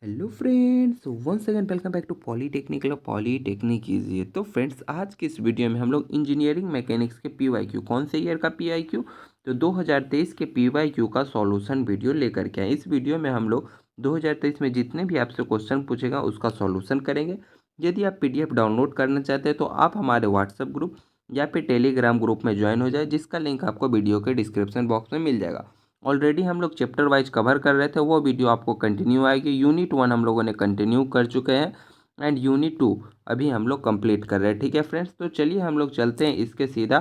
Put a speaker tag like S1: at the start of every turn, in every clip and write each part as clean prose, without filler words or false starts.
S1: Hello friends, once again welcome back to polytechnic polytechnic easy. तो friends, आज की इस वीडियो में हम लोग इंजीनियरिंग मैकेनिक्स के पीवाईक्यू, कौन से ईयर का पीवाईक्यू, तो 2023 के पीवाईक्यू का सॉल्यूशन वीडियो लेकर के आए। इस वीडियो में हम लोग 2023 में जितने भी आपसे क्वेश्चन पूछेगा उसका सॉल्यूशन करेंगे। यदि आप पीडीएफ डाउनलोड करना चाहते हैं तो आप हमारे व्हाट्सएप ग्रुप या फिर टेलीग्राम ग्रुप में ज्वाइन हो जाए, जिसका लिंक आपको वीडियो के डिस्क्रिप्शन बॉक्स में मिल जाएगा। ऑलरेडी हम लोग चैप्टर वाइज कवर कर रहे थे, वो वीडियो आपको कंटिन्यू आएगी। यूनिट 1 हम लोगों ने कंटिन्यू कर चुके हैं एंड यूनिट 2 अभी हम लोग कंप्लीट कर रहे हैं। ठीक है फ्रेंड्स, तो चलिए हम लोग चलते हैं इसके सीधा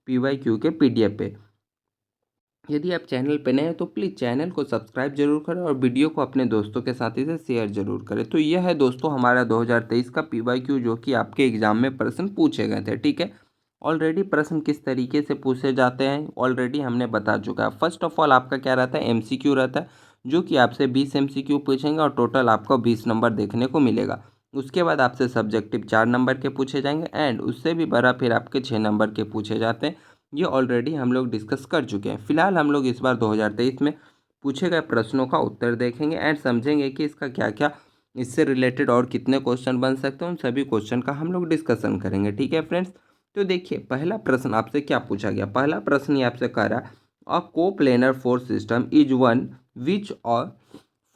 S1: पीवाईक्यू के पीडीएफ पे। यदि आप चैनल पे नए हैं तो प्लीज़ चैनल को सब्सक्राइब जरूर करें और वीडियो को अपने दोस्तों के साथ इसे शेयर जरूर करें। तो यह है दोस्तों हमारा 2023 का पीवाईक्यू, जो कि आपके एग्जाम में प्रश्न पूछे गए थे। ठीक है, ऑलरेडी प्रश्न किस तरीके से पूछे जाते हैं ऑलरेडी हमने बता चुका है। फर्स्ट ऑफ ऑल आपका क्या रहता है, एमसीक्यू रहता है, जो कि आपसे 20 एमसीक्यू पूछेंगे और टोटल आपको 20 नंबर देखने को मिलेगा। उसके बाद आपसे सब्जेक्टिव 4 नंबर के पूछे जाएंगे एंड उससे भी बड़ा फिर आपके 6 नंबर के पूछे जाते हैं। ये ऑलरेडी हम लोग डिस्कस कर चुके हैं। फिलहाल हम लोग इस बार 2023 में पूछे गए प्रश्नों का उत्तर देखेंगे एंड समझेंगे कि इसका क्या क्या इससे रिलेटेड और कितने क्वेश्चन बन सकते हैं। उन सभी क्वेश्चन का हम लोग डिस्कशन करेंगे। ठीक है फ्रेंड्स, तो देखिए पहला प्रश्न आपसे क्या पूछा गया। पहला प्रश्न ये आपसे कह रहा है, a coplanar force system is one which और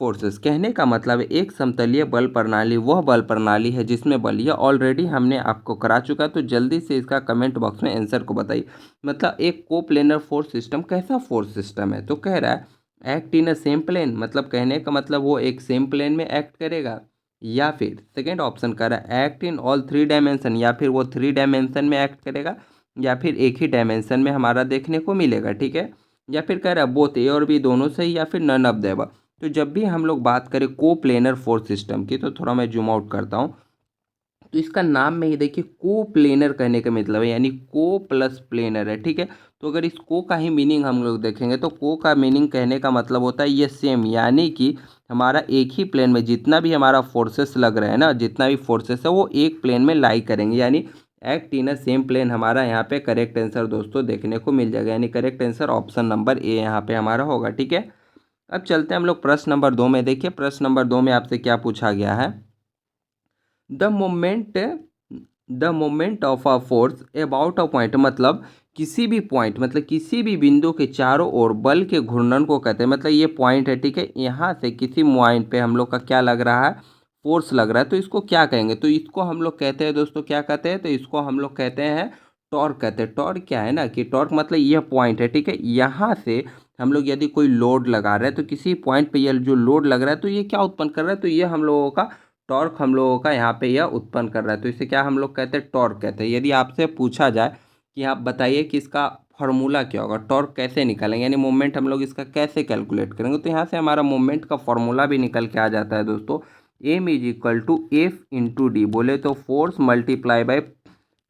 S1: फोर्सेस। कहने का मतलब है एक समतलीय बल प्रणाली वह बल प्रणाली है जिसमें बल, यह ऑलरेडी हमने आपको करा चुका है। तो जल्दी से इसका कमेंट बॉक्स में आंसर को बताइए। मतलब एक कोप्लेनर फोर्स सिस्टम कैसा फोर्स सिस्टम है, तो कह रहा है act in a same plane, मतलब कहने का मतलब वो एक सेम प्लेन में एक्ट करेगा, या फिर सेकेंड ऑप्शन कह रहा है एक्ट इन ऑल 3 डायमेंशन, या फिर वो 3 डायमेंशन में एक्ट करेगा, या फिर एक ही डायमेंशन में हमारा देखने को मिलेगा। ठीक है, या फिर कह रहा है बोथ ए और बी दोनों सही, या फिर नन ऑफ द अबव। तो जब भी हम लोग बात करें कोप्लेनर फोर्स सिस्टम की, तो थोड़ा मैं जूम आउट करता हूँ। तो इसका नाम में ही देखिए कोप्लेनर कहने का मतलब है, यानी को प्लस प्लेनर है। ठीक है, तो अगर इस को का ही मीनिंग हम लोग देखेंगे तो को का मीनिंग कहने का मतलब होता है ये सेम, यानी कि हमारा एक ही प्लेन में जितना भी हमारा फोर्सेस लग रहा है ना, जितना भी फोर्सेस है वो एक प्लेन में लाई करेंगे, यानी act in a same plane. हमारा यहाँ पे करेक्ट आंसर दोस्तों देखने को मिल जाएगा, यानी correct answer option number A यहाँ पे हमारा होगा। ठीक है, अब चलते हैं हम लोग प्रश्न नंबर 2 में। देखिए प्रश्न नंबर 2 में आपसे क्या पूछा गया है, the moment of a force about a point, मतलब किसी भी पॉइंट, मतलब किसी भी बिंदु के चारों ओर बल के घूर्णन को कहते हैं। मतलब ये पॉइंट है, ठीक है, यहाँ से किसी पॉइंट पे हम लोग का क्या लग रहा है, फोर्स लग रहा है, तो इसको क्या कहेंगे, तो इसको हम लोग कहते हैं दोस्तों, क्या कहते हैं, तो इसको हम लोग कहते हैं टॉर्क कहते हैं। टॉर्क क्या है ना, कि टॉर्क मतलब यह पॉइंट है, ठीक है, यहाँ से हम लोग यदि कोई लोड लगा रहे हैं तो किसी पॉइंट पे ये जो लोड लग रहा है तो ये क्या उत्पन्न कर रहा है, तो ये हम लोगों का टॉर्क हम लोगों का यहाँ पे यह उत्पन्न कर रहा है। तो इसे क्या हम लोग कहते हैं, टॉर्क कहते हैं। यदि आपसे पूछा जाए कि आप बताइए कि इसका फॉर्मूला क्या होगा, टॉर्क कैसे निकालेंगे, यानी मोमेंट हम लोग इसका कैसे कैलकुलेट करेंगे, तो यहाँ से हमारा मोमेंट का फॉर्मूला भी निकल के आ जाता है दोस्तों। M is equal to F into D, बोले तो force multiply by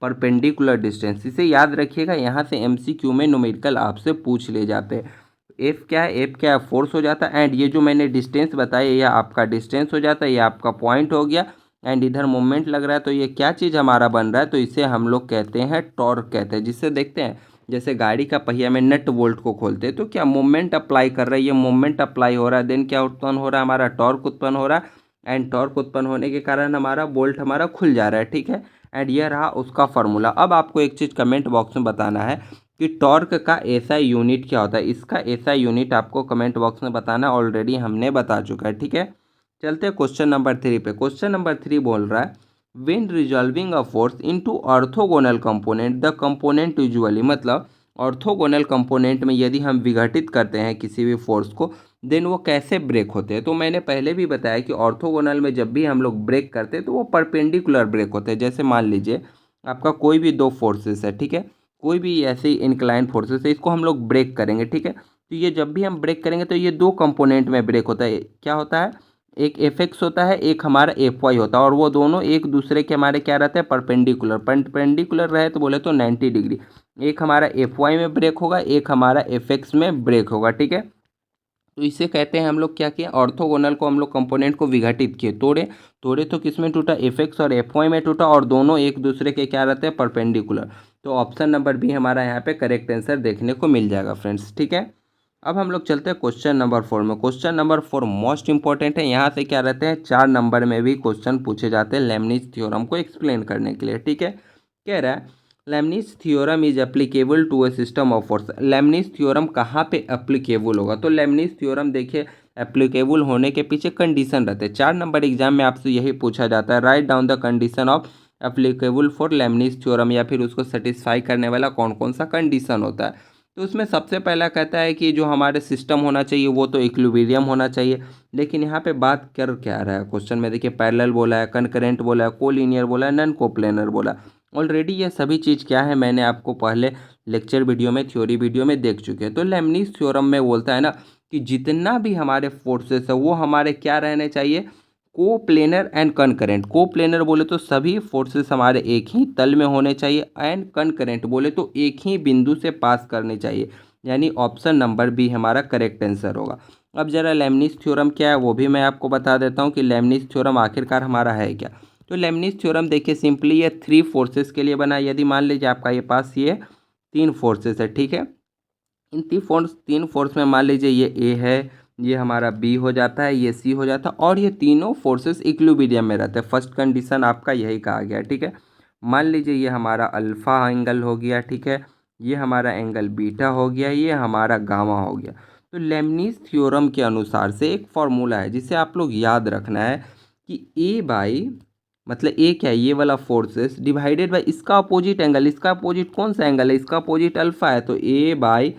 S1: perpendicular distance. इसे याद रखिएगा, यहाँ से एमसीक्यू में न्यूमेरिकल आपसे पूछ ले जाते हैं। एफ क्या है, एफ क्या है, फोर्स हो जाता है, एंड ये जो मैंने डिस्टेंस बताया यह आपका डिस्टेंस हो जाता है, ये आपका पॉइंट हो गया, एंड इधर मोमेंट लग रहा है, तो ये क्या चीज़ हमारा बन रहा है, तो इसे हम लोग कहते हैं टॉर्क कहते हैं। जिससे देखते हैं जैसे गाड़ी का पहिया में नट बोल्ट को खोलते हैं तो क्या मोमेंट अप्लाई कर रहा है, ये मोमेंट अप्लाई हो रहा है, देन क्या उत्पन्न हो रहा है, हमारा टॉर्क उत्पन्न हो रहा है, एंड टॉर्क उत्पन्न होने के कारण हमारा बोल्ट हमारा खुल जा रहा है। ठीक है, एंड ये रहा उसका फॉर्मूला। अब आपको एक चीज़ कमेंट बॉक्स में बताना है कि टॉर्क का एसआई यूनिट क्या होता है। इसका एसआई यूनिट आपको कमेंट बॉक्स में बताना, ऑलरेडी हमने बता चुका है। ठीक है, चलते हैं क्वेश्चन नंबर 3 पे। क्वेश्चन नंबर 3 बोल रहा है, when resolving a force into orthogonal component the component usually, मतलब ऑर्थोगोनल कंपोनेंट में यदि हम विघटित करते हैं किसी भी फोर्स को, देन वो कैसे ब्रेक होते हैं। तो मैंने पहले भी बताया कि ऑर्थोगोनल में जब भी हम लोग ब्रेक करते हैं तो वो परपेंडिकुलर ब्रेक होते हैं। जैसे मान लीजिए आपका कोई भी दो फोर्सेस है, ठीक है, कोई भी ऐसे इंक्लाइन फोर्सेस है, इसको हम लोग ब्रेक करेंगे। ठीक है, तो ये जब भी हम ब्रेक करेंगे तो ये दो कंपोनेंट में ब्रेक होता है। क्या होता है, एक एफ एक्स होता है, एक हमारा एफ वाई होता है, और वो दोनों एक दूसरे के हमारे क्या रहते हैं, परपेंडिकुलर। परपेंडिकुलर रहे तो बोले तो 90 डिग्री। एक हमारा एफ वाई में ब्रेक होगा, एक हमारा एफ एक्स में ब्रेक होगा। ठीक है, तो इसे कहते हैं हम लोग क्या किया, ऑर्थोगोनल को हम लोग कंपोनेंट को विघटित किए, तोड़े। तोड़े तो किस में टूटा, एफ एक्स और एफ वाई में टूटा, और दोनों एक दूसरे के क्या रहते हैं, परपेंडिकुलर। तो ऑप्शन नंबर बी हमारा यहाँ पे करेक्ट आंसर देखने को मिल जाएगा फ्रेंड्स। ठीक है, अब हम लोग चलते हैं क्वेश्चन नंबर 4 में। क्वेश्चन नंबर 4 मोस्ट इंपॉर्टेंट है। यहाँ से क्या रहते हैं, 4 नंबर में भी क्वेश्चन पूछे जाते हैं लेबनिज थ्योरम को एक्सप्लेन करने के लिए। ठीक है, कह रहा है Leibniz theorem is applicable to a system of force. Leibniz theorem कहाँ पे एप्लीकेबल होगा, तो लेबनिज थ्योरम देखिए एप्लीकेबल होने के पीछे कंडीशन रहते हैं। 4 नंबर एग्जाम में आपसे यही पूछा जाता है, write down the condition of applicable for Lebanese theorem, या फिर उसको सेटिस्फाई करने वाला कौन कौन सा कंडीशन होता है। तो उसमें सबसे पहला कहता है कि जो हमारे सिस्टम होना चाहिए वो तो इक्विलिब्रियम होना चाहिए। लेकिन यहाँ पे बात कर क्या रहा है क्वेश्चन में, देखिए पैरेलल बोला है, कनकरेंट बोला है, कोलिनियर बोला है, नॉन कोप्लेनर बोला। ऑलरेडी ये सभी चीज़ क्या है मैंने आपको पहले लेक्चर वीडियो में, थ्योरी वीडियो में देख चुके हैं। तो लेबनिज थ्योरम में बोलता है ना कि जितना भी हमारे फोर्सेस है वो हमारे क्या रहने चाहिए, को प्लेनर एंड कनकरेंट। को प्लेनर बोले तो सभी फोर्सेस हमारे एक ही तल में होने चाहिए, एंड कनकरेंट बोले तो एक ही बिंदु से पास करने चाहिए, यानी ऑप्शन नंबर बी हमारा करेक्ट आंसर होगा। अब जरा लेबनिज थ्योरम क्या है वो भी मैं आपको बता देता हूँ कि लेबनिज थ्योरम आखिरकार हमारा है क्या। तो लेबनिज थ्योरम देखिए सिंपली ये 3 फोर्सेस के लिए बना है। यदि मान लीजिए आपका ये पास ये 3 फोर्सेस है, ठीक है, इन 3 फोर्स में मान लीजिए ये ए है, ये हमारा बी हो जाता है, ये सी हो जाता है, और ये तीनों फोर्सेस इक्विलिब्रियम में रहते हैं। फर्स्ट कंडीशन आपका यही कहा गया, ठीक है। मान लीजिए ये हमारा अल्फा एंगल हो गया, ठीक है, ये हमारा एंगल बीटा हो गया, ये हमारा गामा हो गया। तो लेबनिज थ्योरम के अनुसार से एक फॉर्मूला है जिसे आप लोग याद रखना है कि ए बाई, मतलब ए क्या है, ये वाला फोर्सेस डिवाइडेड बाई इसका अपोजिट एंगल। इसका अपोजिट कौन सा एंगल है, इसका अपोजिट अल्फा है, तो ए बाई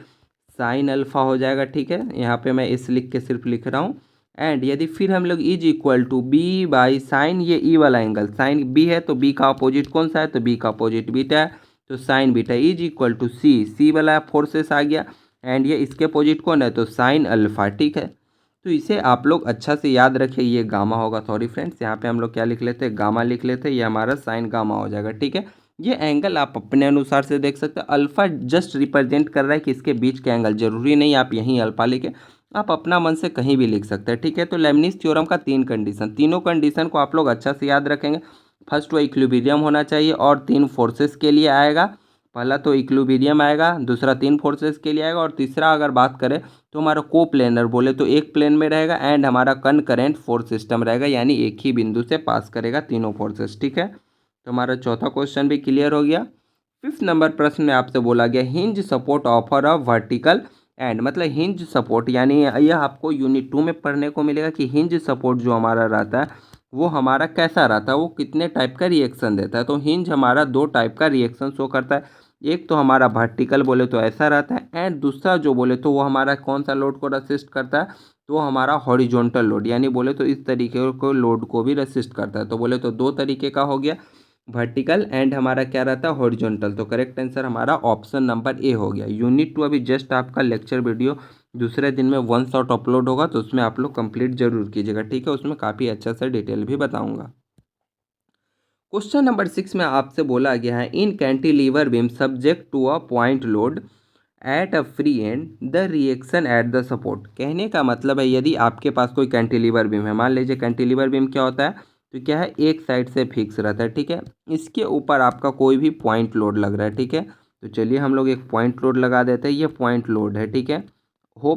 S1: साइन अल्फा हो जाएगा। ठीक है, यहाँ पे मैं इस लिख के सिर्फ लिख रहा हूँ। एंड यदि फिर हम लोग is equal to B by sine, ये ई वाला एंगल साइन बी है तो बी का अपोजिट कौन सा है, तो बी का अपोजिट बीटा है, तो sine beta is equal to C, C वाला फोर्सेस आ गया, एंड ये इसके अपोजिट कौन है, तो साइन अल्फा। ठीक है, तो इसे आप लोग अच्छा से याद रखें, ये गामा होगा। सॉरी फ्रेंड्स, यहाँ पे हम लोग क्या लिख लेते हैं, गामा लिख लेते हैं, ये हमारा साइन गामा हो जाएगा। ठीक है, ये एंगल आप अपने अनुसार से देख सकते हैं। अल्फा जस्ट रिप्रेजेंट कर रहा है कि इसके बीच के एंगल, जरूरी नहीं आप यहीं अल्फा लिखे, आप अपना मन से कहीं भी लिख सकते हैं। ठीक है, तो लेबनिज थ्योरम का 3 कंडीशन, तीनों कंडीशन को आप लोग अच्छा से याद रखेंगे। फर्स्ट वो इक्विलिब्रियम होना चाहिए और 3 फोर्सेस के लिए आएगा। पहला तो इक्विलिब्रियम आएगा, दूसरा 3 फोर्सेस के लिए आएगा, और तीसरा अगर बात करें तो हमारा को प्लेनर बोले तो एक प्लेन में रहेगा, एंड हमारा कनकरेंट फोर्स सिस्टम रहेगा, यानी एक ही बिंदु से पास करेगा तीनों फोर्सेस। ठीक है, तो हमारा चौथा क्वेश्चन भी क्लियर हो गया। 5th नंबर प्रश्न में आपसे बोला गया hinge support offer a vertical and, मतलब हिंज सपोर्ट, यानी यह आपको यूनिट 2 में पढ़ने को मिलेगा कि हिंज सपोर्ट जो हमारा रहता है वो हमारा कैसा रहता है, वो कितने टाइप का रिएक्शन देता है। तो हिंज हमारा 2 टाइप का रिएक्शन शो करता है। एक तो हमारा वर्टिकल बोले तो ऐसा रहता है, एंड दूसरा जो बोले तो वो हमारा कौन सा लोड को रेसिस्ट करता है, तो हमारा हॉरिजॉन्टल लोड, यानी बोले तो इस तरीके को लोड को भी रेसिस्ट करता है। तो बोले तो 2 तरीके का हो गया, वर्टिकल एंड हमारा क्या रहता है, हॉरिजॉन्टल। तो करेक्ट आंसर हमारा ऑप्शन नंबर ए हो गया। यूनिट 2 अभी जस्ट आपका लेक्चर वीडियो दूसरे दिन में 1 शॉट अपलोड होगा, तो उसमें आप लोग कंप्लीट जरूर कीजिएगा। ठीक है, उसमें काफ़ी अच्छा सा डिटेल भी बताऊंगा। क्वेश्चन नंबर 6 में आपसे बोला गया है in cantilever beam subject to a point load at a free end the reaction at the support. कहने का मतलब है यदि आपके पास कोई कैंटिलीवर बीम है, मान लीजिए कैंटिलीवर बीम क्या होता है, तो क्या है, एक साइड से फिक्स रहता है। ठीक है, इसके ऊपर आपका कोई भी पॉइंट लोड लग रहा है। ठीक है, तो चलिए हम लोग एक पॉइंट लोड लगा देते हैं, ये पॉइंट लोड है। ठीक है,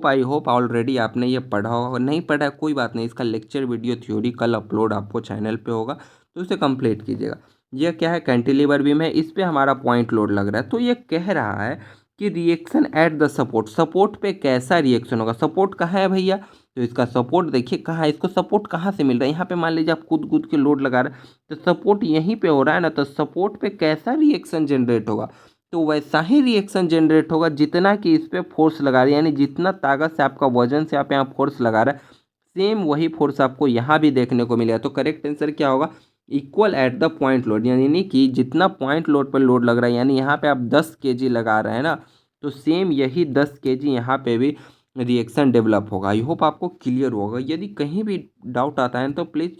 S1: आई होप ऑलरेडी आपने ये पढ़ा होगा, नहीं पढ़ा है कोई बात नहीं, इसका लेक्चर वीडियो थ्योरी कल अपलोड आपको चैनल पे होगा, तो उसे कंप्लीट कीजिएगा। यह क्या है, कैंटिलीवर बीम है, इस पे हमारा पॉइंट लोड लग रहा है। तो ये कह रहा है कि reaction at the support, support पे कैसा रिएक्शन होगा। सपोर्ट कहाँ है भैया, तो इसका सपोर्ट देखिए कहाँ है, इसको सपोर्ट कहाँ से मिल रहा है। यहाँ पे मान लीजिए आप कूद कूद के लोड लगा रहे हैं, तो सपोर्ट यहीं पे हो रहा है ना, तो सपोर्ट पे कैसा रिएक्शन जनरेट होगा, तो वैसा ही रिएक्शन जनरेट होगा जितना कि इस पे फोर्स लगा रहे हैं, यानी जितना ताकत से आपका वजन से आप यहाँ फोर्स लगा रहे हैं, सेम वही फोर्स आपको यहाँ भी देखने को मिलेगा। तो करेक्ट आंसर क्या होगा, equal at the point load, यानी कि जितना पॉइंट लोड पर लोड लग रहा है, यानी यहाँ पे आप 10 kg लगा रहे हैं ना, तो सेम यही 10 kg यहाँ पे भी रिएक्शन डेवलप होगा। आई होप आपको क्लियर होगा। यदि कहीं भी डाउट आता है तो प्लीज़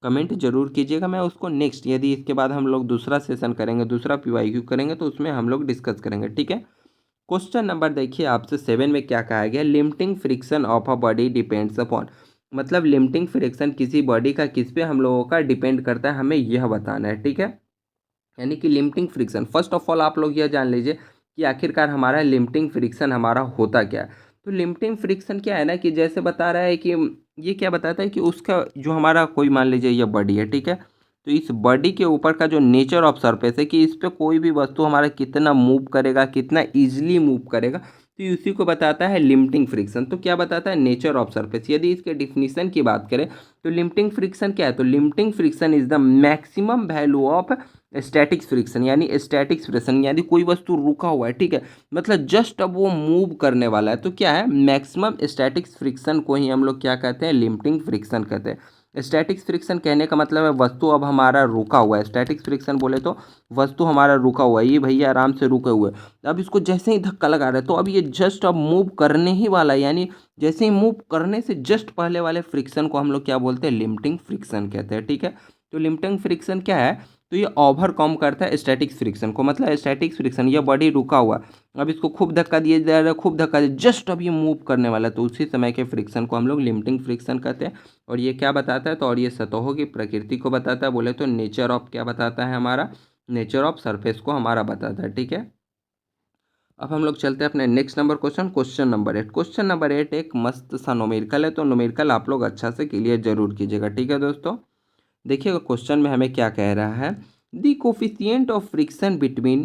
S1: कमेंट जरूर कीजिएगा, मैं उसको नेक्स्ट, यदि इसके बाद हम लोग दूसरा सेशन करेंगे, दूसरा PYQ करेंगे, तो उसमें हम लोग डिस्कस करेंगे। ठीक है, क्वेश्चन नंबर देखिए आपसे 7 में क्या कहा गया, limiting friction of a body depends upon, मतलब लिमिटिंग फ्रिक्शन किसी बॉडी का किस पे हम लोगों का डिपेंड करता है, हमें यह बताना है। ठीक है, यानी कि limiting friction, first of all आप लोग यह जान लीजिए कि आखिरकार हमारा लिमिटिंग फ्रिक्शन हमारा होता क्या है। तो लिमिटिंग फ्रिक्शन क्या है ना कि जैसे बता रहा है कि ये क्या बताता है कि उसका जो हमारा कोई मान लीजिए ये बॉडी है, ठीक है। तो इस बॉडी के ऊपर का जो नेचर ऑफ सरफेस है कि इस पे कोई भी वस्तु हमारा कितना मूव करेगा, कितना ईजिली मूव करेगा, तो उसी को बताता है लिमिटिंग फ्रिक्शन। तो क्या बताता है, नेचर ऑफ सरफेस। यदि इसके डिफिनीशन की बात करें तो लिमिटिंग फ्रिक्शन क्या है, तो limiting friction is the maximum value of statics friction, यानी स्टैटिक्स फ्रिक्शन यानी कोई वस्तु रुका हुआ है, ठीक है, मतलब जस्ट अब वो मूव करने वाला है, तो क्या है, मैक्सिमम स्टैटिक्स फ्रिक्शन को ही हम लोग क्या कहते हैं, लिमिटिंग फ्रिक्शन कहते हैं। स्टैटिक्स फ्रिक्शन कहने का मतलब है वस्तु अब हमारा रुका हुआ है। स्टैटिक्स फ्रिक्शन बोले तो वस्तु हमारा रुका हुआ है, ये भैया आराम से रुके हुए हैं। अब इसको जैसे ही धक्का लगा रहा है तो अब ये जस्ट अब मूव करने ही वाला है, यानी जैसे ही मूव करने से जस्ट पहले वाले फ्रिक्शन को हम लोग क्या बोलते हैं, लिमिटिंग फ्रिक्शन कहते हैं, ठीक है। तो लिमिटिंग फ्रिक्शन क्या है, तो ये ओवरकम करता है स्टैटिक्स फ्रिक्शन को, मतलब स्टैटिक्स फ्रिक्शन, ये बॉडी रुका हुआ, अब इसको खूब धक्का दिया जा रहा है, खूब धक्का दिया, जस्ट अब ये मूव करने वाला है, तो उसी समय के फ्रिक्शन को हम लोग लिमिटिंग फ्रिक्शन कहते हैं। और ये क्या बताता है, तो और ये सतहों की प्रकृति को बताता है, बोले तो नेचर ऑफ क्या बताता है हमारा, नेचर ऑफ सरफेस को हमारा बताता है, ठीक है। अब हम लोग चलते हैं अपने next number question, question number 8। Question number 8 एक मस्त सा न्यूमेरिकल है, तो न्यूमेरिकल आप लोग अच्छा से क्लियर जरूर कीजिएगा, ठीक है दोस्तों। देखिएगा क्वेश्चन में हमें क्या कह रहा है, the coefficient of friction between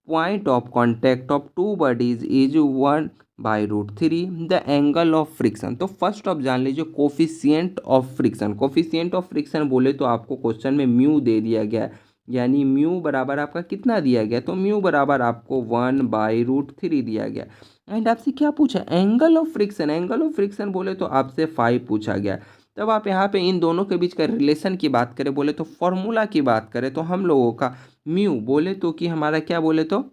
S1: point of contact of two bodies is 1/√3 the angle of friction. तो फर्स्ट ऑफ जान लीजिए coefficient of friction. Coefficient of friction बोले तो आपको क्वेश्चन में म्यू दे दिया गया है, यानी म्यू बराबर आपका कितना दिया गया, तो म्यू बराबर आपको 1/√3 दिया गया। एंड आपसे क्या पूछा, angle of friction. Angle of friction बोले तो आपसे 5 पूछा गया। तब आप यहाँ पे इन दोनों के बीच का रिलेशन की बात करें, बोले तो फॉर्मूला की बात करें, तो हम लोगों का म्यू बोले तो कि हमारा क्या बोले तो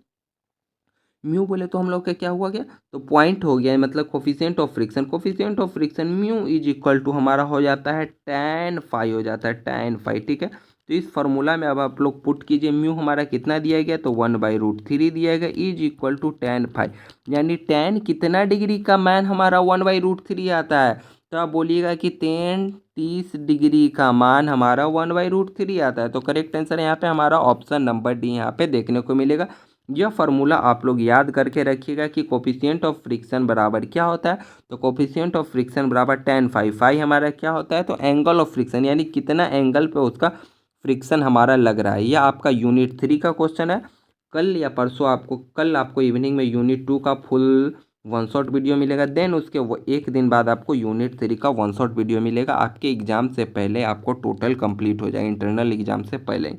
S1: म्यू बोले तो हम लोग का क्या हुआ गया, तो पॉइंट हो गया, मतलब coefficient of friction. Coefficient of friction mu is equal to हमारा हो जाता है tan फाई, हो जाता है tan फाई, ठीक है। तो इस फॉर्मूला में अब आप लोग पुट कीजिए, म्यू हमारा कितना दिया गया, तो 1/√3 दिया गया, is equal to tan phi, यानी tan कितना डिग्री का मान हमारा 1/√3 आता है, तो आप बोलिएगा कि tan 30 डिग्री का मान हमारा 1/√3 आता है। तो करेक्ट आंसर यहाँ पे हमारा ऑप्शन नंबर डी यहाँ पे देखने को मिलेगा। यह फार्मूला आप लोग याद करके रखिएगा कि कोफिशिएंट ऑफ फ्रिक्शन बराबर क्या होता है, तो कोफिशिएंट ऑफ फ्रिक्शन बराबर tan फाई। फाई हमारा क्या होता है, तो एंगल ऑफ फ्रिक्शन, यानी कितना एंगल पे उसका फ्रिक्शन हमारा लग रहा है। यह आपका यूनिट 3 का क्वेश्चन है। कल या परसों आपको, कल आपको इवनिंग में यूनिट 2 का फुल वन शॉट वीडियो मिलेगा, देन उसके वो एक दिन बाद आपको यूनिट 3 का वन शॉट वीडियो मिलेगा। आपके एग्जाम से पहले आपको टोटल कंप्लीट हो जाएगा, इंटरनल एग्जाम से पहले,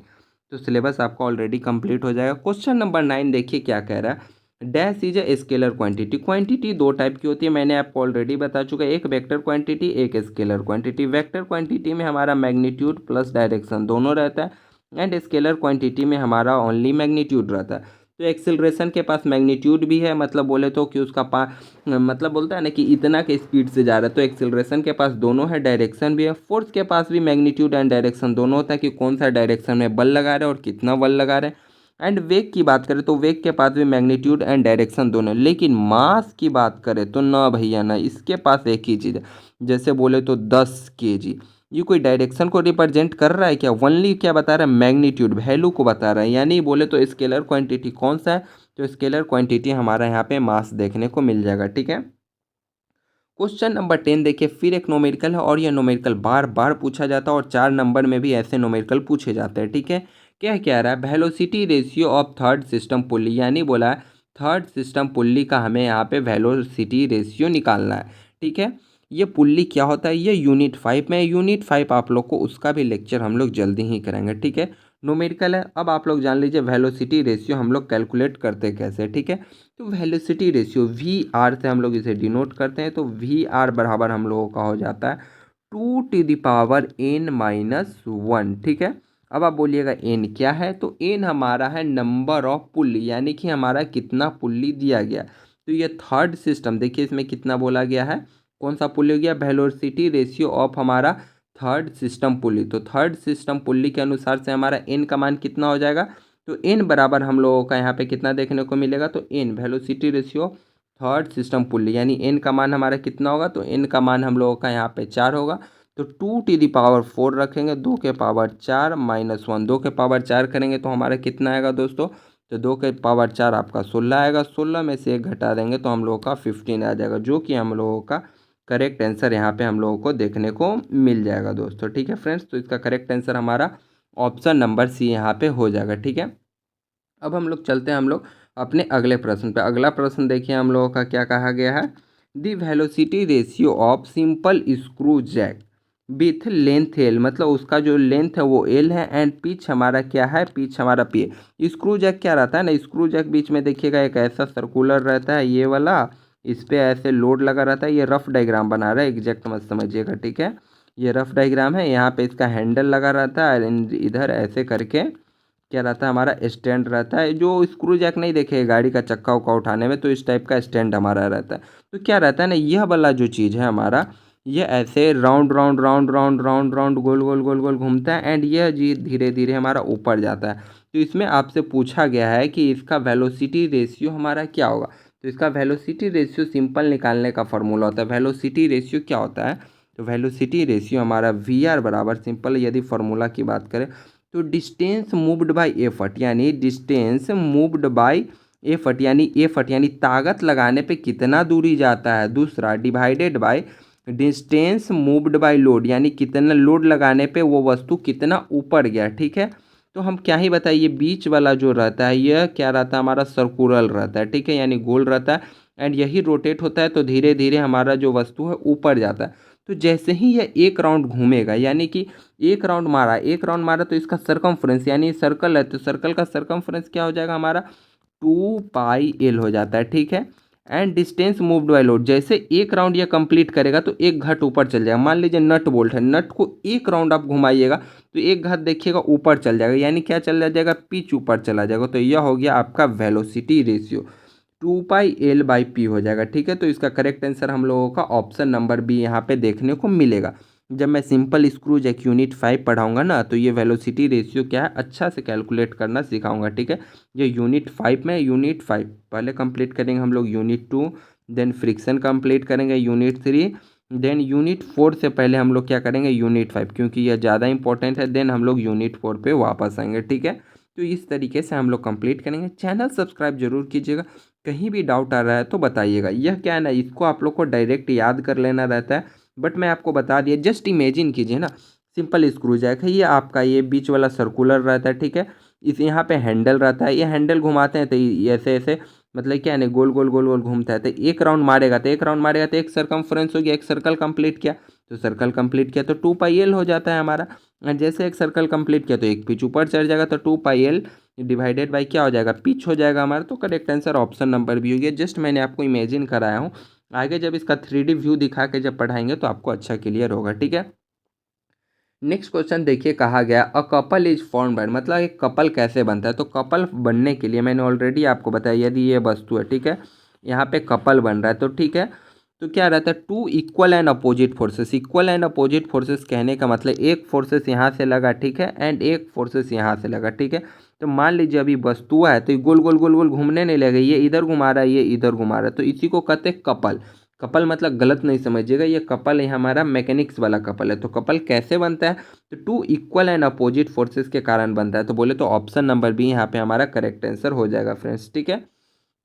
S1: तो सिलेबस आपका ऑलरेडी कंप्लीट हो जाएगा। क्वेश्चन नंबर 9 देखिए क्या कह रहा है, dash is a scalar quantity. Quantity दो टाइप की होती है, मैंने आपको ऑलरेडी बता चुका, एक वेक्टर क्वांटिटी, एक स्केलर क्वांटिटी। वेक्टर क्वांटिटी में हमारा मैग्नीट्यूड प्लस डायरेक्शन दोनों रहता है, एंड स्केलर क्वांटिटी में हमारा ओनली मैग्नीट्यूड रहता है। तो एक्सेलरेशन के पास मैग्नीट्यूड भी है, मतलब बोले तो कि उसका मतलब बोलता है ना कि इतना के स्पीड से जा रहा है, तो एक्सेलरेशन के पास दोनों है, डायरेक्शन भी है। फोर्स के पास भी मैग्नीट्यूड एंड डायरेक्शन दोनों होता है कि कौन सा डायरेक्शन में बल लगा रहे हैं और कितना बल लगा रहे हैं। एंड वेग की बात करें तो वेग के पास भी मैग्नीट्यूड एंड डायरेक्शन दोनों, लेकिन मास की बात करें तो ना भैया ना, इसके पास एक ही चीज़ है। जैसे बोले तो 10 kg, ये कोई डायरेक्शन को रिप्रेजेंट कर रहा है क्या, ओनली क्या बता रहा है, मैग्नीट्यूड वैल्यू को बता रहा है। यानी बोले तो स्केलर क्वांटिटी कौन सा है, तो स्केलर क्वांटिटी हमारा यहाँ पे मास देखने को मिल जाएगा, ठीक है। क्वेश्चन नंबर 10 देखिए, फिर एक न्यूमेरिकल है, और यह न्यूमेरिकल बार बार पूछा जाता है, और 4 नंबर में भी ऐसे न्यूमेरिकल पूछे जाते हैं, ठीक है। क्या कह रहा है, velocity ratio of third system pulley, यानी बोला थर्ड सिस्टम पुल्ली का हमें यहाँ पे वेलोसिटी रेशियो निकालना है, ठीक है। ये पुल्ली क्या होता है, ये यूनिट 5 में, यूनिट 5 आप लोग को उसका भी लेक्चर हम लोग जल्दी ही करेंगे, ठीक है। न्यूमेरिकल है, अब आप लोग जान लीजिए वेलोसिटी रेशियो हम लोग कैलकुलेट करते कैसे, ठीक है। तो वेलोसिटी रेशियो वी आर से हम लोग इसे डिनोट करते हैं, तो वी आर बराबर हम लोगों का हो जाता है 2⁻n−1, ठीक है। अब आप बोलिएगा एन क्या है, तो एन हमारा है नंबर ऑफ पुल्ली, यानी कि हमारा कितना पुल्ली दिया गया। तो ये थर्ड सिस्टम देखिए, इसमें कितना बोला गया है, कौन सा पुल्ली हो गया, वेलोसिटी रेशियो ऑफ हमारा थर्ड सिस्टम पुल्ली। तो थर्ड सिस्टम पुल्ली के अनुसार से हमारा एन का मान कितना हो जाएगा, तो एन बराबर हम लोगों का यहाँ पे कितना देखने को मिलेगा, तो N velocity ratio third system pulley, यानी एन का मान हमारा कितना होगा, तो एन का मान हम लोगों का यहाँ पे 4 होगा। तो 2⁻4 रखेंगे, 2 के पावर 4 -1, 2 के पावर 4 करेंगे तो हमारा कितना आएगा दोस्तों, तो 2 की पावर 4 आपका 16 आएगा। 16 में से 1 घटा देंगे तो हम लोगों का 15 आ जाएगा, जो कि हम लोगों का करेक्ट आंसर यहाँ पे हम लोगों को देखने को मिल जाएगा दोस्तों। ठीक है फ्रेंड्स, तो इसका करेक्ट आंसर हमारा ऑप्शन नंबर सी यहाँ पे हो जाएगा। ठीक है, अब हम लोग चलते हैं हम लोग अपने अगले प्रश्न पे। अगला प्रश्न देखिए हम लोगों का क्या कहा गया है। The velocity ratio of simple screw jack with length L, मतलब उसका जो लेंथ है वो एल है एंड पिच हमारा क्या है, पिच हमारा पी है। स्क्रू जैक क्या रहता है ना, स्क्रू जैक बीच में देखिएगा एक ऐसा सर्कुलर रहता है ये वाला, इस पे ऐसे लोड लगा रहता है। ये रफ डायग्राम बना रहा है, एग्जैक्ट मत समझिएगा। ठीक है, ये रफ डायग्राम है, यहाँ पे इसका हैंडल लगा रहता है, इधर ऐसे करके क्या रहता है हमारा स्टैंड रहता है। जो स्क्रू जैक नहीं देखे गाड़ी का चक्का उक्का उठाने में, तो इस टाइप का स्टैंड हमारा रहता है। तो क्या रहता है ना, यह वाला जो चीज़ है हमारा, ये ऐसे round round round round round round गोल गोल गोल गोल घूमता है एंड यह जी धीरे धीरे हमारा ऊपर जाता है। तो इसमें आपसे पूछा गया है कि इसका वेलोसिटी रेशियो हमारा क्या होगा। तो इसका वेलोसिटी रेशियो सिंपल निकालने का फॉर्मूला होता है। वेलोसिटी रेशियो क्या होता है, तो वेलोसिटी रेशियो हमारा वी आर बराबर, सिंपल यदि फार्मूला की बात करें तो डिस्टेंस मूव्ड बाय एफर्ट, यानी डिस्टेंस मूव्ड बाय एफर्ट, यानी एफर्ट यानी ताकत लगाने पे कितना दूरी जाता है, दूसरा divided by distance moved by load, यानी कितना लोड लगाने पे वो वस्तु कितना ऊपर गया। ठीक है, तो हम क्या ही बताइए, बीच वाला जो रहता है यह क्या रहता है हमारा सर्कुलर रहता है। ठीक है, यानी गोल रहता है एंड यही रोटेट होता है, तो धीरे धीरे हमारा जो वस्तु है ऊपर जाता है। तो जैसे ही यह एक राउंड घूमेगा, यानी कि एक राउंड मारा तो इसका सरकमफ्रेंस, यानी सर्कल है तो सर्कल का सरकमफ्रेंस क्या हो जाएगा हमारा 2πl हो जाता है। ठीक है, and distance moved by load, जैसे एक राउंड ये कंप्लीट करेगा तो एक घट ऊपर चल जाएगा। मान लीजिए नट बोल्ट है, नट को एक राउंड आप घुमाइएगा तो एक घट देखिएगा ऊपर चल जाएगा, यानी क्या चल जाएगा, पिच ऊपर चला जाएगा। तो यह हो गया आपका वेलोसिटी रेशियो, 2πl/p हो जाएगा। ठीक है, तो इसका करेक्ट आंसर हम लोगों का ऑप्शन नंबर बी यहाँ पे देखने को मिलेगा। जब मैं सिंपल स्क्रू जैक यूनिट 5 पढ़ाऊंगा ना, तो ये वेलोसिटी रेशियो क्या है अच्छा से कैलकुलेट करना सिखाऊंगा। ठीक है, ये यूनिट 5 में, यूनिट 5 पहले कंप्लीट करेंगे हम लोग, यूनिट 2 देन फ्रिक्शन कंप्लीट करेंगे, यूनिट 3 देन यूनिट 4 से पहले हम लोग क्या करेंगे, यूनिट 5, क्योंकि यह ज़्यादा इंपॉर्टेंट है। देन हम लोग यूनिट 4 पे वापस आएंगे। ठीक है, तो इस तरीके से हम लोग कंप्लीट करेंगे। चैनल सब्सक्राइब जरूर कीजिएगा, कहीं भी डाउट आ रहा है तो बताइएगा। यह क्या है ना, इसको आप लोग को डायरेक्ट याद कर लेना रहता है, बट मैं आपको बता दिया। जस्ट इमेजिन कीजिए ना, सिंपल स्क्रू जैक है ये आपका, ये बीच वाला सर्कुलर रहता है। ठीक है, इस यहाँ पे हैंडल रहता है, ये हैंडल घुमाते हैं तो ऐसे ऐसे मतलब क्या है ना, गोल गोल गोल गोल घूमता है। तो एक राउंड मारेगा तो एक सरकमफ्रेंस हो गया, एक सर्कल कंप्लीट किया तो सर्कल कंप्लीट किया तो 2πl हो जाता है हमारा। और जैसे एक सर्कल कंप्लीट किया तो एक पिच ऊपर चढ़ जाएगा, तो 2πl डिवाइडेड बाई क्या हो जाएगा, पिच हो जाएगा हमारा। तो correct answer option number B हो गया। जस्ट मैंने आपको इमेजिन कराया हूँ, आगे जब इसका 3D व्यू दिखा के जब पढ़ाएंगे तो आपको अच्छा क्लियर होगा। ठीक है, नेक्स्ट क्वेश्चन देखिए, कहा गया a couple is form by, मतलब एक कपल कैसे बनता है। तो कपल बनने के लिए मैंने ऑलरेडी आपको बताया, यदि ये वस्तु है, ठीक है, यहाँ पे कपल बन रहा है, तो ठीक है, तो क्या रहता है, two equal and opposite forces. Equal and opposite forces कहने का मतलब एक फोर्सेस यहाँ से लगा, ठीक है, एंड एक फोर्सेस यहाँ से लगा। ठीक है, तो मान लीजिए अभी वस्तु है तो ये गोल गोल गोल गोल घूमने नहीं लगे, ये इधर घुमा रहा है, ये इधर घुमा रहा है, तो इसी को कहते हैं कपल। कपल मतलब गलत नहीं समझिएगा, ये कपल है हमारा मैकेनिक्स वाला कपल है। तो कपल कैसे बनता है, तो two equal and opposite forces के कारण बनता है। तो बोले तो ऑप्शन नंबर बी यहाँ पे हमारा करेक्ट आंसर हो जाएगा फ्रेंड्स। ठीक है,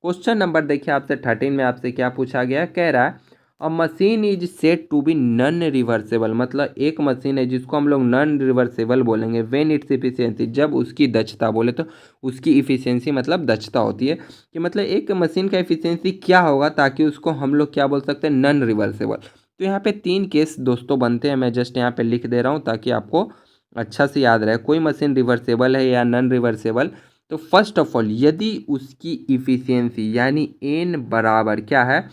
S1: क्वेश्चन नंबर देखिए आपसे 13 में आपसे क्या पूछा गया है, कह रहा है a machine is set to be non reversible, मतलब एक मशीन है जिसको हम लोग नॉन रिवर्सेबल बोलेंगे व्हेन इट्स इफिशियंसी, जब उसकी दक्षता, बोले तो उसकी इफिशियंसी मतलब दक्षता होती है, कि मतलब एक मशीन का इफिशियंसी क्या होगा ताकि उसको हम लोग क्या बोल सकते हैं, नॉन रिवर्सेबल। तो यहाँ पे 3 केस दोस्तों बनते हैं, मैं जस्ट यहाँ पे लिख दे रहा हूँ ताकि आपको अच्छा से याद रहे, कोई मशीन रिवर्सेबल है या नॉन रिवर्सेबल। तो फर्स्ट ऑफ ऑल यदि उसकी इफिशियंसी यानी एन बराबर क्या है,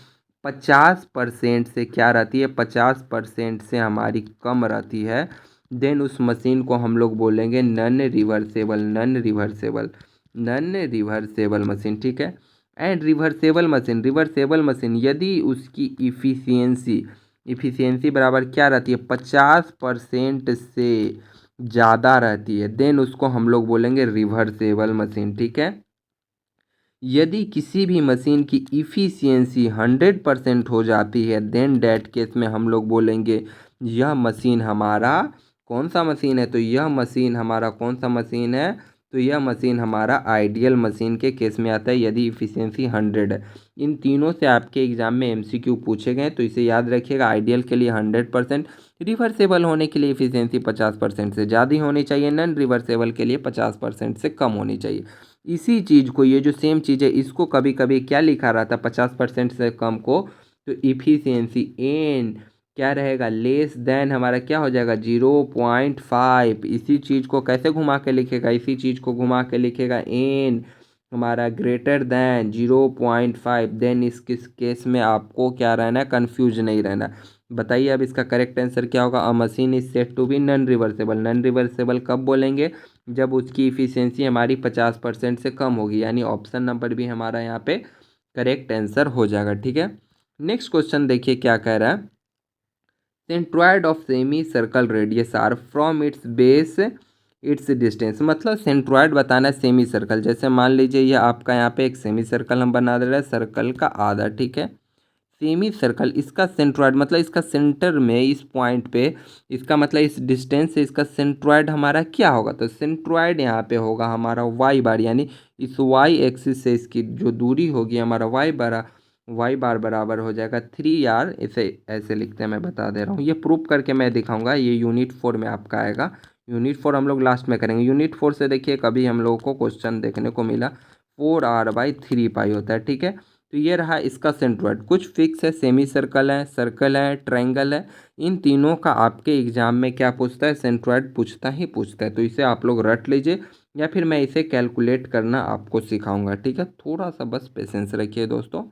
S1: 50% से क्या रहती है, 50% से हमारी कम रहती है, देन उस मशीन को हम लोग बोलेंगे non reversible, non reversible, non reversible machine. ठीक है, एंड रिवर्सेबल मशीन यदि उसकी इफिशियंसी बराबर क्या रहती है, 50% से ज़्यादा रहती है, देन उसको हम लोग बोलेंगे रिवर्सेबल मशीन। ठीक है, यदि किसी भी मशीन की इफ़िशियंसी 100% हो जाती है, देन डैट केस में हम लोग बोलेंगे यह मशीन हमारा कौन सा मशीन है, तो यह मशीन हमारा कौन सा मशीन है, तो यह मशीन हमारा आइडियल मशीन के केस में आता है यदि इफ़िशियंसी 100 है। इन तीनों से आपके एग्जाम में MCQ पूछे गए, तो इसे याद रखिएगा। आइडियल के लिए 100%, रिवर्सेबल होने के लिए इफ़िशियंसी 50% से ज़्यादा होनी चाहिए, नॉन रिवर्सेबल के लिए 50% से कम होनी चाहिए। इसी चीज़ को, ये जो सेम चीज़ है, इसको कभी कभी क्या लिखा रहता है 50% से कम को, तो इफ़िशियंसी एन क्या रहेगा, लेस देन हमारा क्या हो जाएगा 0.5। इसी चीज़ को कैसे घुमा के लिखेगा, इसी चीज़ को घुमा के लिखेगा एन हमारा ग्रेटर देन 0.5। देन इस किस केस में आपको क्या रहना है, कन्फ्यूज नहीं रहना। बताइए अब इसका करेक्ट आंसर क्या होगा। A machine is set to be non reversible. Non reversible कब बोलेंगे, जब उसकी इफ़िशियंसी हमारी 50% से कम होगी, यानी ऑप्शन नंबर भी हमारा यहाँ पे करेक्ट आंसर हो जाएगा। ठीक है, नेक्स्ट क्वेश्चन देखिए क्या कह रहा है। Centroid of semi circle radius R from its base its distance. मतलब सेंट्रॉयड बताना है सेमी सर्कल। जैसे मान लीजिए ये आपका यहाँ पे एक सेमी सर्कल हम बना दे रहे हैं, सर्कल का आधा। ठीक है, सेमी सर्कल, इसका सेंट्रॉयड मतलब इसका सेंटर में इस पॉइंट पे, इसका मतलब इस डिस्टेंस से इसका सेंट्रॉयड हमारा क्या होगा, तो सेंट्रॉयड यहाँ पे होगा हमारा वाई बार, यानी इस वाई एक्सिस से इसकी जो दूरी होगी हमारा वाई बार बराबर हो जाएगा 3r। इसे ऐसे लिखते हैं, मैं बता दे रहा हूँ, ये प्रूफ करके मैं दिखाऊंगा। ये यूनिट 4 में आपका आएगा। यूनिट 4 हम लोग लास्ट में करेंगे। यूनिट 4 से देखिए कभी हम लोगों को क्वेश्चन देखने को मिला 4r/3 होता है। ठीक है, तो ये रहा इसका सेंट्रॉयड। कुछ फिक्स है, सेमी सर्कल है, ट्रायंगल है, इन तीनों का आपके एग्जाम में क्या पूछता है, सेंट्रॉयड पूछता ही पूछता है। तो इसे आप लोग रट लीजिए, या फिर मैं इसे कैलकुलेट करना आपको सिखाऊंगा। ठीक है, थोड़ा सा बस पेशेंस रखिए दोस्तों।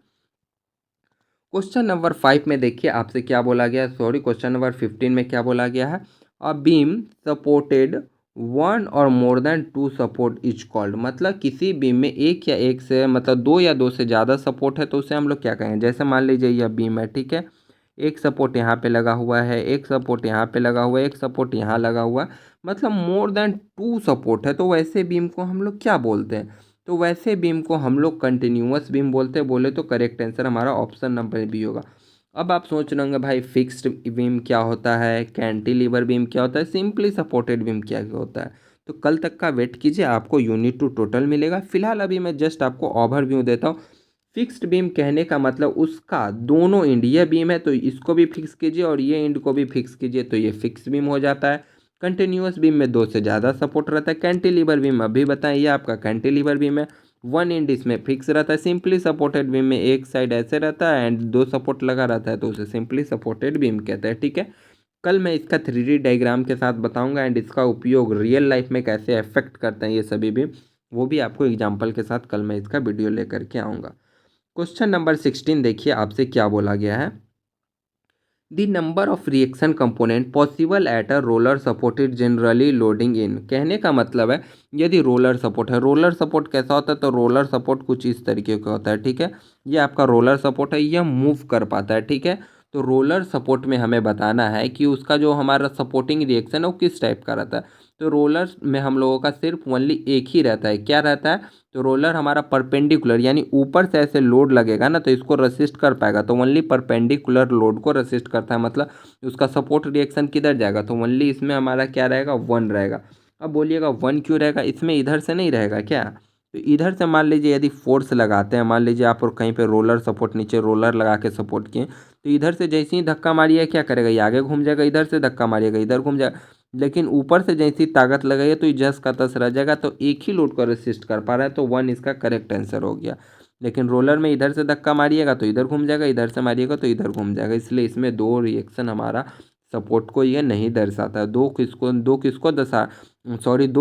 S1: क्वेश्चन नंबर 5 में देखिए आपसे क्या बोला गया, सॉरी क्वेश्चन नंबर 15 में क्या बोला गया है। अ बीम सपोर्टेड वन और more than two support is called. मतलब किसी बीम में एक या एक से, मतलब दो या दो से ज़्यादा सपोर्ट है, तो उसे हम लोग क्या कहेंगे। जैसे मान लीजिए यह बीम है, ठीक है, एक सपोर्ट यहाँ पे लगा हुआ है, एक सपोर्ट यहाँ पे लगा हुआ है, एक सपोर्ट यहाँ लगा हुआ है, मतलब मोर देन टू सपोर्ट है, तो वैसे बीम को हम लोग क्या बोलते हैं, तो वैसे बीम को हम लोग कंटिन्यूअस बीम बोलते हैं। बोले तो करेक्ट आंसर हमारा ऑप्शन नंबर बी होगा। अब आप सोच रहे होंगे भाई फिक्स्ड बीम क्या होता है, कैंटिलीवर बीम क्या होता है, सिंपली सपोर्टेड बीम क्या होता है। तो कल तक का वेट कीजिए, आपको यूनिट 2 टोटल मिलेगा। फिलहाल अभी मैं जस्ट आपको ओवरव्यू देता हूँ। फिक्स्ड बीम कहने का मतलब उसका दोनों एंड, ये बीम है तो इसको भी फिक्स कीजिए और ये एंड को भी फिक्स कीजिए, तो ये फिक्स बीम हो जाता है। कंटिन्यूअस बीम में दो से ज़्यादा सपोर्ट रहता है। कैंटिलीवर बीम अभी बताएं, ये आपका कैंटिलीवर बीम है, वन एंड इसमें फिक्स रहता है। सिंपली सपोर्टेड बीम में एक साइड ऐसे रहता है एंड दो सपोर्ट लगा रहता है, तो उसे सिंपली सपोर्टेड बीम कहते हैं। ठीक है, कल मैं इसका 3D डायग्राम के साथ बताऊंगा एंड इसका उपयोग रियल लाइफ में कैसे अफेक्ट करते हैं ये सभी बीम, वो भी आपको एग्जाम्पल के साथ कल मैं इसका वीडियो लेकर के आऊँगा। क्वेश्चन नंबर 16 देखिए आपसे क्या बोला गया है। The number of reaction component possible at a roller supported generally loading in. कहने का मतलब है यदि रोलर सपोर्ट है, रोलर सपोर्ट कैसा होता है, तो रोलर सपोर्ट कुछ इस तरीके का होता है। ठीक है, ये आपका रोलर सपोर्ट है, यह मूव कर पाता है। ठीक है, तो रोलर सपोर्ट में हमें बताना है कि उसका जो हमारा सपोर्टिंग रिएक्शन है वो किस टाइप का रहता है। तो रोलर में हम लोगों का सिर्फ ओनली एक ही रहता है, क्या रहता है, तो रोलर हमारा परपेंडिकुलर, यानी ऊपर से ऐसे लोड लगेगा ना तो इसको रेसिस्ट कर पाएगा, तो ओनली परपेंडिकुलर लोड को रेसिस्ट करता है। मतलब उसका सपोर्ट रिएक्शन किधर जाएगा, तो ओनली इसमें हमारा क्या रहेगा, 1 रहेगा। अब बोलिएगा 1 क्यों रहेगा, इसमें इधर से नहीं रहेगा क्या, तो इधर से मान लीजिए यदि फोर्स लगाते हैं, मान लीजिए आप और कहीं पे रोलर सपोर्ट, नीचे रोलर लगा के सपोर्ट किए, तो इधर से जैसे ही धक्का मारिए क्या करेगा, ये आगे घूम जाएगा, इधर से धक्का मारिएगा इधर घूम जाएगा। लेकिन ऊपर से जैसी ताकत लगाइए तो ये जस का तस रह जाएगा, तो एक ही लोड को रेसिस्ट कर पा रहा है, तो 1 इसका करेक्ट आंसर हो गया। लेकिन रोलर में इधर से धक्का मारिएगा तो इधर घूम जाएगा, इधर से मारिएगा तो इधर घूम जाएगा, इसलिए इसमें दो रिएक्शन हमारा सपोर्ट को ये नहीं दर्शाता है। दो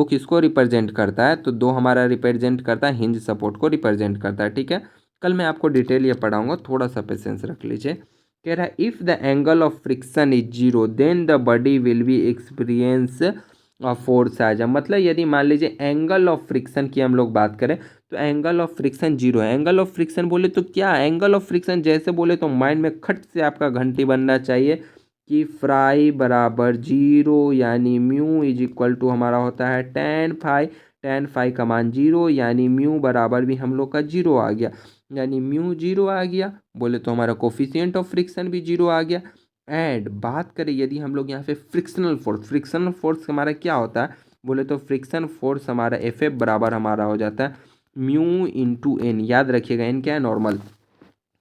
S1: किसको रिप्रेजेंट करता है, तो दो हमारा रिप्रेजेंट करता है हिंज सपोर्ट को रिप्रेजेंट करता है। ठीक है, कल मैं आपको डिटेल ये पढ़ाऊंगा, थोड़ा सा पेशेंस रख लीजिए। कह रहा है if the angle of friction is zero then the body will be experience force आ जाए। मतलब यदि मान लीजिए एंगल ऑफ फ्रिक्शन की हम लोग बात करें, तो एंगल ऑफ फ्रिक्शन जीरो है। एंगल ऑफ फ्रिक्शन बोले तो क्या, एंगल ऑफ फ्रिक्शन जैसे बोले तो माइंड में खट से आपका घंटी बनना चाहिए कि फ्राई बराबर जीरो, यानी म्यू इज इक्वल टू हमारा होता है tan फाई का मान जीरो, यानी म्यू बराबर भी हम लोग का जीरो आ गया, यानी म्यू जीरो आ गया। बोले तो हमारा कोफिशिएंट ऑफ फ्रिक्शन भी जीरो आ गया। एंड बात करें यदि हम लोग यहाँ पे फ्रिक्शनल फोर्स हमारा क्या होता है, बोले तो फ्रिक्शन फोर्स हमारा एफ एफ बराबर हमारा हो जाता है म्यू इंटू एन। याद रखिएगा एन क्या है, नॉर्मल।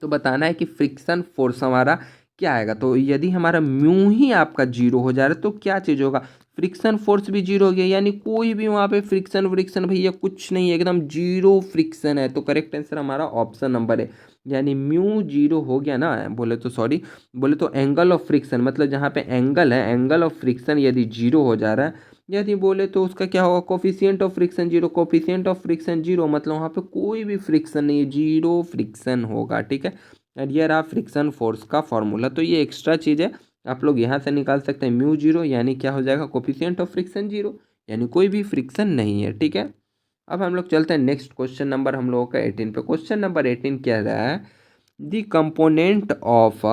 S1: तो बताना है कि फ्रिक्शन फोर्स हमारा क्या आएगा। तो यदि हमारा म्यू ही आपका जीरो हो जा रहा है तो क्या चीज़ होगा, फ्रिक्शन फोर्स भी जीरो हो गया, यानी कोई भी वहाँ पे फ्रिक्शन फ्रिक्शन भैया कुछ नहीं है, एकदम जीरो फ्रिक्शन है। तो करेक्ट आंसर हमारा ऑप्शन नंबर है, यानी म्यू जीरो हो गया ना। बोले तो सॉरी, बोले तो एंगल ऑफ फ्रिक्शन, मतलब जहाँ पे एंगल है, एंगल ऑफ फ्रिक्शन यदि जीरो हो जा रहा है, यदि बोले तो उसका क्या होगा, coefficient of friction zero. Coefficient of friction zero मतलब वहाँ पे कोई भी फ्रिक्शन नहीं है, जीरो फ्रिक्शन होगा। ठीक है, और ये रहा फ्रिक्शन फोर्स का फॉर्मूला। तो ये एक्स्ट्रा चीज़ है, आप लोग यहाँ से निकाल सकते हैं म्यू जीरो, यानी क्या हो जाएगा, कोफिशिएंट ऑफ फ्रिक्शन जीरो, यानी कोई भी फ्रिक्शन नहीं है। ठीक है, अब हम लोग चलते हैं नेक्स्ट क्वेश्चन नंबर हम लोगों का 18 पे। क्वेश्चन नंबर 18 क्या रहा है, the component of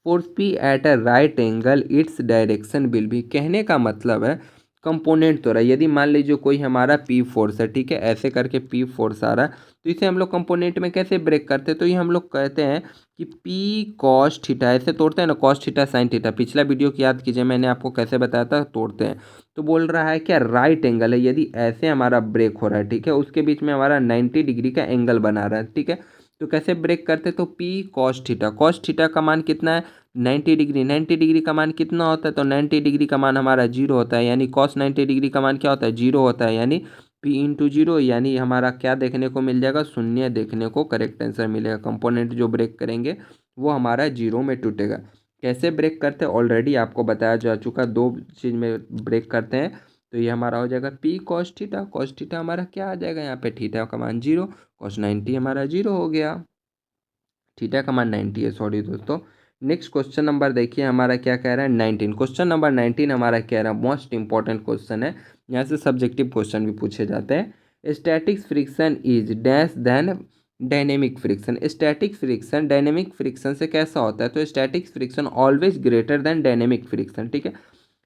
S1: force P at a right angle its direction will be. कहने का मतलब है कंपोनेंट तो रहा है, यदि मान लीजिए कोई हमारा पी फोर्स है, ठीक है, ऐसे करके पी फोर्स आ रहा है, तो इसे हम लोग कंपोनेंट में कैसे ब्रेक करते हैं, तो ये हम लोग कहते हैं कि पी कॉस थीटा, ऐसे तोड़ते हैं ना, कॉस थीटा साइन थीटा। पिछला वीडियो की याद कीजिए, मैंने आपको कैसे बताया था, तोड़ते हैं। तो बोल रहा है क्या, राइट एंगल है, यदि ऐसे हमारा ब्रेक हो रहा है, ठीक है, उसके बीच में हमारा 90 डिग्री का एंगल बना रहा है, ठीक है, तो कैसे ब्रेक करते, तो P cos theta, cos theta का मान कितना है, 90 डिग्री। 90 डिग्री का मान कितना होता है, तो 90 डिग्री का मान हमारा जीरो होता है, यानी कॉस 90 डिग्री का मान क्या होता है, जीरो होता है, यानी पी इंटू जीरो, यानी हमारा क्या देखने को मिल जाएगा, शून्य देखने को करेक्ट आंसर मिलेगा। कंपोनेंट जो ब्रेक करेंगे वो हमारा जीरो में टूटेगा। कैसे ब्रेक करते हैं ऑलरेडी आपको बताया जा चुका, दो चीज़ में ब्रेक करते हैं। तो ये हमारा हो जाएगा P cos theta, cos theta हमारा क्या आ जाएगा, यहाँ पे थीटा का मान जीरो, कॉस 90 हमारा जीरो हो गया, थीटा का मान 90 है, सॉरी दोस्तों। नेक्स्ट क्वेश्चन नंबर देखिए हमारा क्या कह रहा है, 19। क्वेश्चन नंबर 19 हमारा कह रहा है, मोस्ट इंपॉर्टेंट क्वेश्चन है, यहाँ से सब्जेक्टिव क्वेश्चन भी पूछे जाते हैं। Static friction is dash than dynamic friction. Static friction dynamic friction से कैसा होता है, तो static friction always greater than dynamic friction. ठीक है,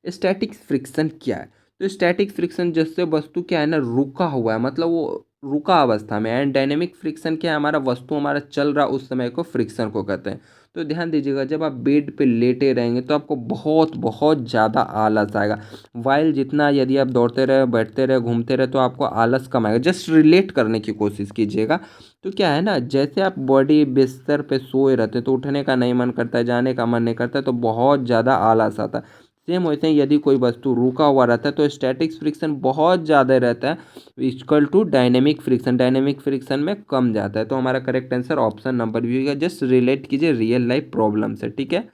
S1: स्टैटिक फ्रिक्शन क्या है, तो स्टैटिक फ्रिक्शन जैसे वस्तु क्या है ना, रुका हुआ है, मतलब वो रुका अवस्था में। एंड डायनेमिक फ्रिक्शन क्या है, हमारा वस्तु हमारा चल रहा उस समय को फ्रिक्शन को कहते हैं। तो ध्यान दीजिएगा, जब आप बेड पे लेटे रहेंगे तो आपको बहुत बहुत ज़्यादा आलस आएगा, वाइल जितना यदि आप दौड़ते रहे, बैठते रहे, घूमते रहे, तो आपको आलस कम आएगा। जस्ट रिलेट करने की कोशिश कीजिएगा। तो क्या है ना, जैसे आप बॉडी बिस्तर पे सोए रहते हैं तो उठने का नहीं मन करता है, जाने का मन नहीं करता है, तो बहुत ज़्यादा आलस आता है। सेम वैसे ही यदि कोई वस्तु रुका हुआ रहता है तो स्टैटिक फ्रिक्शन बहुत ज़्यादा रहता है, equal to dynamic friction, dynamic friction में कम जाता है। तो हमारा करेक्ट आंसर ऑप्शन नंबर भी होगा। जस्ट रिलेट कीजिए रियल लाइफ प्रॉब्लम से। ठीक है,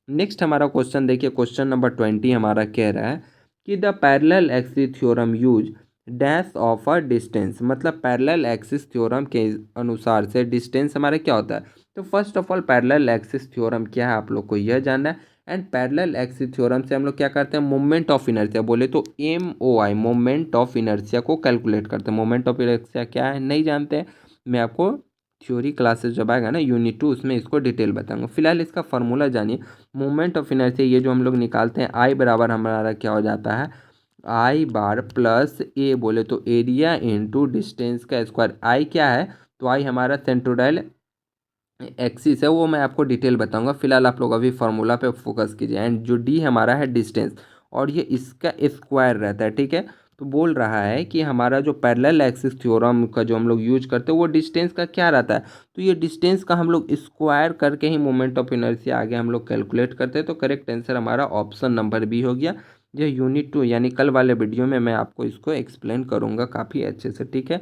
S1: नेक्स्ट हमारा क्वेश्चन देखिए, क्वेश्चन नंबर 20 हमारा कह रहा है कि the parallel axis theorem use dash of a distance. मतलब पैरेलल एक्सिस थ्योरम के अनुसार से डिस्टेंस हमारा क्या होता है। तो first of all parallel axis theorem क्या है आप लोग को यह जानना है। एंड पैरेलल एक्सिस थ्योरम से हम लोग क्या करते हैं, मोमेंट ऑफ इनर्शिया, बोले तो MOI, मोमेंट ऑफ इनर्शिया को कैलकुलेट करते हैं। मोमेंट ऑफ इनर्शिया क्या है नहीं जानते हैं, मैं आपको थ्योरी क्लासेस जब आएगा ना यूनिट 2, उसमें इसको डिटेल बताऊंगा। फिलहाल इसका फॉर्मूला जानिए। मोमेंट ऑफ इनर्शिया ये जो हम लोग निकालते हैं, आई बराबर हमारा क्या हो जाता है, आई बार प्लस ए, बोले तो एरिया इंटू डिस्टेंस का स्क्वायर। आई क्या है, तो आई हमारा सेंट्रोइडल एक्सिस है, वो मैं आपको डिटेल बताऊंगा। फिलहाल आप लोग अभी फार्मूला पे फोकस कीजिए। एंड जो डी हमारा है डिस्टेंस, और ये इसका स्क्वायर रहता है। ठीक है, तो बोल रहा है कि हमारा जो पैरेलल एक्सिस थ्योरम का जो हम लोग यूज करते हैं वो डिस्टेंस का क्या रहता है, तो ये डिस्टेंस का हम लोग स्क्वायर करके ही मोमेंट ऑफ इनर्शिया आगे हम लोग कैलकुलेट करते हैं। तो करेक्ट आंसर हमारा ऑप्शन नंबर बी हो गया। ये यूनिट 2 यानी कल वाले वीडियो में मैं आपको इसको एक्सप्लेन करूँगा काफ़ी अच्छे से। ठीक है,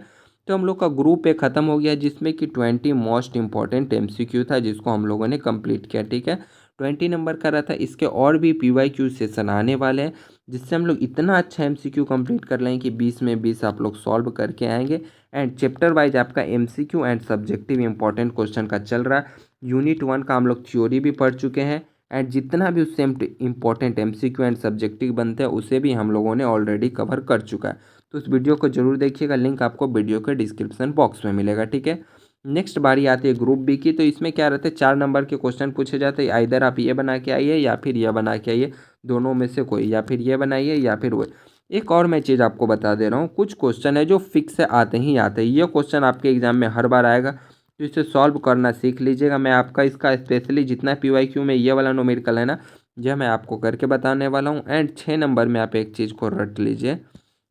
S1: तो हम लोग का ग्रुप एक ख़त्म हो गया, जिसमें कि 20 मोस्ट इंपॉर्टेंट MCQ था, जिसको हम लोगों ने कंप्लीट किया। ठीक है, 20 नंबर का रहा था। इसके और भी PYQ सेशन आने वाले हैं, जिससे हम लोग इतना अच्छा MCQ कंप्लीट कर लेंगे कि 20 में 20 आप लोग सॉल्व करके आएंगे। एंड चैप्टर वाइज आपका MCQ and subjective important question का चल रहा है। यूनिट 1 का हम लोग थ्योरी भी पढ़ चुके हैं, एंड जितना भी उससे इंपॉर्टेंट MCQ एंड सब्जेक्टिव बनते हैं उसे भी हम लोगों ने ऑलरेडी कवर कर चुका है। तो उस वीडियो को जरूर देखिएगा, लिंक आपको वीडियो के डिस्क्रिप्शन बॉक्स में मिलेगा। ठीक है, नेक्स्ट बारी आती है ग्रुप बी की। तो इसमें क्या रहता है, 4 नंबर के क्वेश्चन पूछे जाते हैं, आइदर आप ये बना के आइए या फिर ये बना के आइए, दोनों में से कोई, या फिर ये बनाइए या फिर वो। एक और मैं चीज़ आपको बता दे रहा हूँ, कुछ क्वेश्चन है जो फिक्स से आते ही आते हैं। ये क्वेश्चन आपके एग्जाम में हर बार आएगा, तो इसे सॉल्व करना सीख लीजिएगा। मैं आपका इसका स्पेशली जितना PYQ में ये वाला न्यूमेरिकल है ना, यह मैं आपको करके बताने वाला हूँ। एंड 6 नंबर में आप एक चीज़ को रट लीजिए।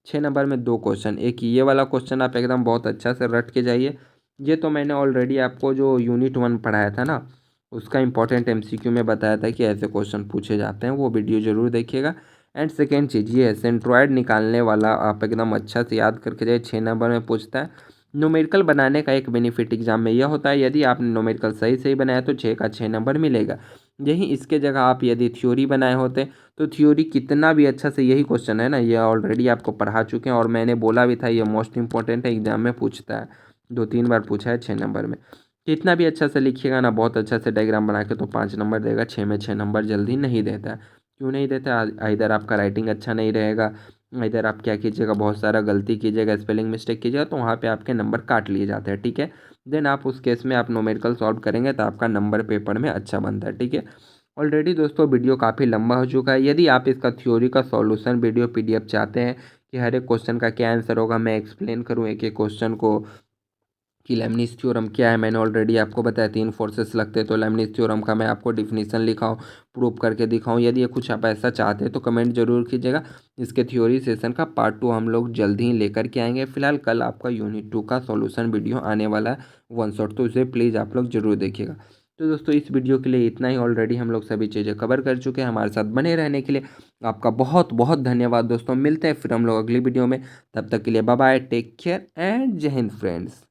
S1: 6 नंबर में 2 क्वेश्चन, एक ये वाला क्वेश्चन आप एकदम बहुत अच्छा से रट के जाइए। ये तो मैंने ऑलरेडी आपको जो यूनिट 1 पढ़ाया था ना, उसका इंपॉर्टेंट एमसीक्यू में बताया था कि ऐसे क्वेश्चन पूछे जाते हैं, वो वीडियो ज़रूर देखिएगा। एंड सेकेंड चीज़ ये है, सेंट्रॉयड निकालने वाला आप एकदम अच्छा से याद करके जाइए। 6 नंबर में पूछता है न्यूमेरिकल बनाने का एक बेनिफिट एग्जाम में यह होता है, यदि आपने न्यूमेरिकल सही सही बनाया तो 6 का 6 नंबर मिलेगा। यही इसके जगह आप यदि थ्योरी बनाए होते तो थ्योरी कितना भी अच्छा से, यही क्वेश्चन है ना, ये ऑलरेडी आपको पढ़ा चुके हैं और मैंने बोला भी था ये मोस्ट इंपॉर्टेंट है, एग्जाम में पूछता है, 2-3 बार पूछा है 6 नंबर में। कितना भी अच्छा से लिखिएगा ना, बहुत अच्छा से डायग्राम बना के, तो 5 नंबर देगा। 6 में 6 नंबर जल्दी नहीं देता है। क्यों नहीं देता है? इधर आपका राइटिंग अच्छा नहीं रहेगा, इधर आप क्या कीजिएगा, बहुत सारा गलती कीजिएगा, स्पेलिंग मिस्टेक कीजिएगा, तो वहाँ पे आपके नंबर काट लिए जाते हैं, ठीक है। देन आप उस केस में आप न्यूमेरिकल सॉल्व करेंगे तो आपका नंबर पेपर में अच्छा बनता है, ठीक है। ऑलरेडी दोस्तों वीडियो काफ़ी लंबा हो चुका है। यदि आप इसका थ्योरी का सॉल्यूशन वीडियो पीडीएफ चाहते हैं कि हर एक क्वेश्चन का क्या आंसर होगा, मैं एक्सप्लेन करूँ एक एक क्वेश्चन को कि लेबनिज़ थ्योरम क्या है, मैंने ऑलरेडी आपको बताया 3 फोर्सेस लगते हैं, तो लेबनिज़ थ्योरम का मैं आपको डिफिनीसन लिखाऊँ, प्रूव करके दिखाऊँ। यदि ये कुछ आप ऐसा चाहते हैं तो कमेंट जरूर कीजिएगा। इसके थ्योरी सेशन का पार्ट 2 हम लोग जल्द ही लेकर के आएंगे। फिलहाल कल आपका यूनिट 2 का सॉल्यूशन वीडियो आने वाला है, 1 शॉट, तो उसे प्लीज़ आप लोग जरूर देखिएगा। तो दोस्तों इस वीडियो के लिए इतना ही। ऑलरेडी हम लोग सभी चीज़ें कवर कर चुके हैं। हमारे साथ बने रहने के लिए आपका बहुत बहुत धन्यवाद दोस्तों। मिलते हैं फिर हम लोग अगली वीडियो में। तब तक के लिए bye bye, take care and जय हिंद फ्रेंड्स।